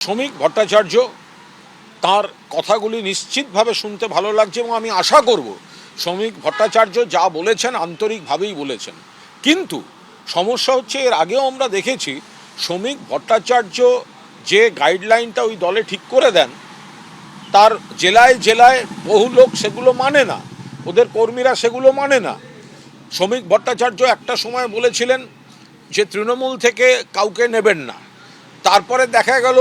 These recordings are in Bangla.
শ্রমিক ভট্টাচার্য তার কথাগুলি নিশ্চিতভাবে শুনতে ভালো লাগছে এবং আমি আশা করব শ্রমিক ভট্টাচার্য যা বলেছেন আন্তরিকভাবেই বলেছেন। কিন্তু সমস্যা হচ্ছে এর আগেও আমরা দেখেছি শ্রমিক ভট্টাচার্য যে গাইডলাইনটা ওই দলে ঠিক করে দেন তার জেলায় জেলায় বহু লোক সেগুলো মানে না, ওদের কর্মীরা সেগুলো মানে না। শ্রমিক ভট্টাচার্য একটা সময় বলেছিলেন যে তৃণমূল থেকে কাউকে নেবেন না, তারপরে দেখা গেল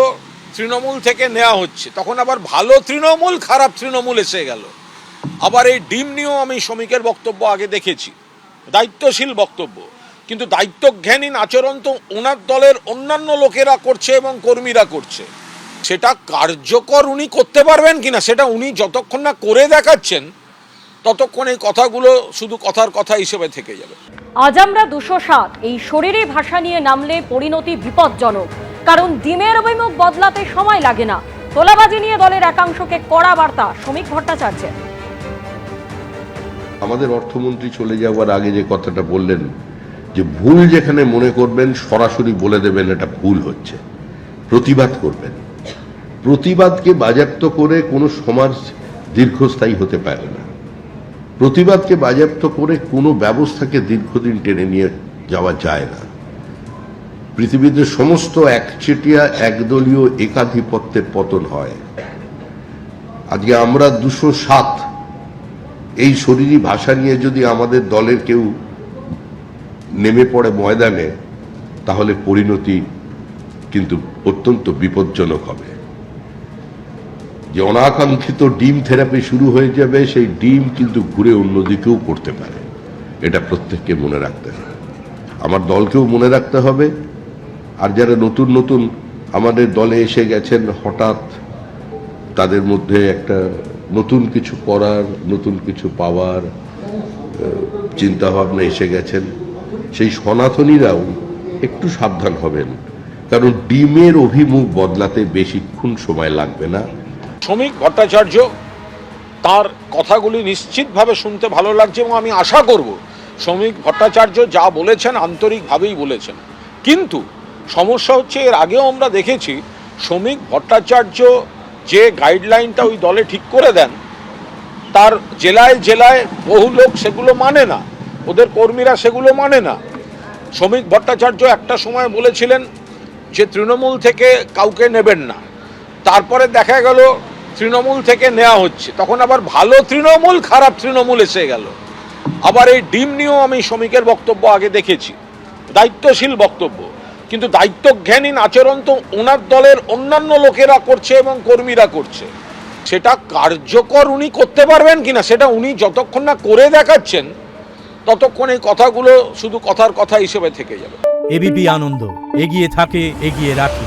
তৃণমূল থেকে নেওয়া হচ্ছে, তখন আবার ভালো তৃণমূল খারাপ তৃণমূল এসে গেল। আবার এই ডিম নিয়েও আমি শ্রমিকের বক্তব্য আগে দেখেছি, দায়িত্বশীল বক্তব্য, কিন্তু দায়িত্বজ্ঞানহীন আচরণ তো ওনার দলের অন্যান্য লোকেরা করছে এবং কর্মীরা করছে। সেটা কার্যকর উনি করতে পারবেন কিনা সেটা উনি যতক্ষণ না করে দেখাচ্ছেন ততক্ষণ এই কথাগুলো শুধু কথার কথা হিসেবে থেকে যাবে। আজ আমরা 207 এই শরীরে ভাষা নিয়ে নামলে পরিণতি বিপজ্জনক, কারণ ডিমের অভিমুখ বদলাতে সময় লাগে না। তোলাবাজি নিয়ে দলের একাংশকে কড়া বার্তা শ্রমিক ভট্টাচার্যের। আমাদের অর্থমন্ত্রী চলে যাওয়ার আগে যে কথাটা বললেন যে ভুল যেখানে মনে করবেন সরাসরি বলে দেবেন এটা ভুল হচ্ছে, প্রতিবাদ করবেন। প্রতিবাদকে বাজেয়াপ্ত করে কোনো সমাজ দীর্ঘস্থায়ী হতে পারে না। প্রতিবাদকে বাজেয়াপ্ত করে কোনো ব্যবস্থাকে দীর্ঘদিন টেনে নিয়ে যাওয়া যায় না। পৃথিবীতে সমস্ত একচেটিয়া একদলীয় একাধিপত্যের পতন হয়। আজকে আমরা 207 এই শরীরী ভাষা নিয়ে যদি আমাদের দলের কেউ নেমে পড়ে ময়দানে, তাহলে পরিণতি কিন্তু অত্যন্ত বিপজ্জনক হবে। যে অনাকাঙ্ক্ষিত ডিম থেরাপি শুরু হয়ে যাবে, সেই ডিম কিন্তু ঘুরে অন্যদিকেও পড়তে পারে। এটা প্রত্যেককে মনে রাখতে হবে, আমার দলকেও মনে রাখতে হবে। আর যারা নতুন নতুন আমাদের দলে এসে গেছেন, হঠাৎ তাদের মধ্যে একটা নতুন কিছু করার, নতুন কিছু পাওয়ার চিন্তাভাবনা এসে গেছেন, সেই সনাতনীরাও একটু সাবধান হবেন, কারণ ডিমের অভিমুখ বদলাতে বেশিক্ষণ সময় লাগবে না। শ্রমিক ভট্টাচার্য তার কথাগুলি নিশ্চিতভাবে শুনতে ভালো লাগছে এবং আমি আশা করব শ্রমিক ভট্টাচার্য যা বলেছেন আন্তরিকভাবেই বলেছেন। কিন্তু সমস্যা হচ্ছে এর আগেও আমরা দেখেছি শ্রমিক ভট্টাচার্য যে গাইডলাইনটা ওই দলে ঠিক করে দেন তার জেলায় জেলায় বহু লোক সেগুলো মানে না, ওদের কর্মীরা সেগুলো মানে না। শ্রমিক ভট্টাচার্য একটা সময় বলেছিলেন যে তৃণমূল থেকে কাউকে নেবেন না, তারপরে দেখা গেল তৃণমূল থেকে নেওয়া হচ্ছে, তখন আবার ভালো তৃণমূল খারাপ তৃণমূল এসে গেল। আবার এই ডিম নিয়েও আমি শ্রমিকের বক্তব্য আগে দেখেছি, দায়িত্বশীল বক্তব্য, কিন্তু দায়িত্বজ্ঞানহীন আচরণ তো ওনার দলের অন্যান্য লোকেরা করছে এবং কর্মীরা করছে। সেটা কার্যকর উনি করতে পারবেন কিনা সেটা উনি যতক্ষণ না করে দেখাচ্ছেন ততক্ষণ এই কথাগুলো শুধু কথার কথা হিসেবে থেকে যাবে। এবিপি আনন্দ, এগিয়ে থাকে, এগিয়ে রাখে।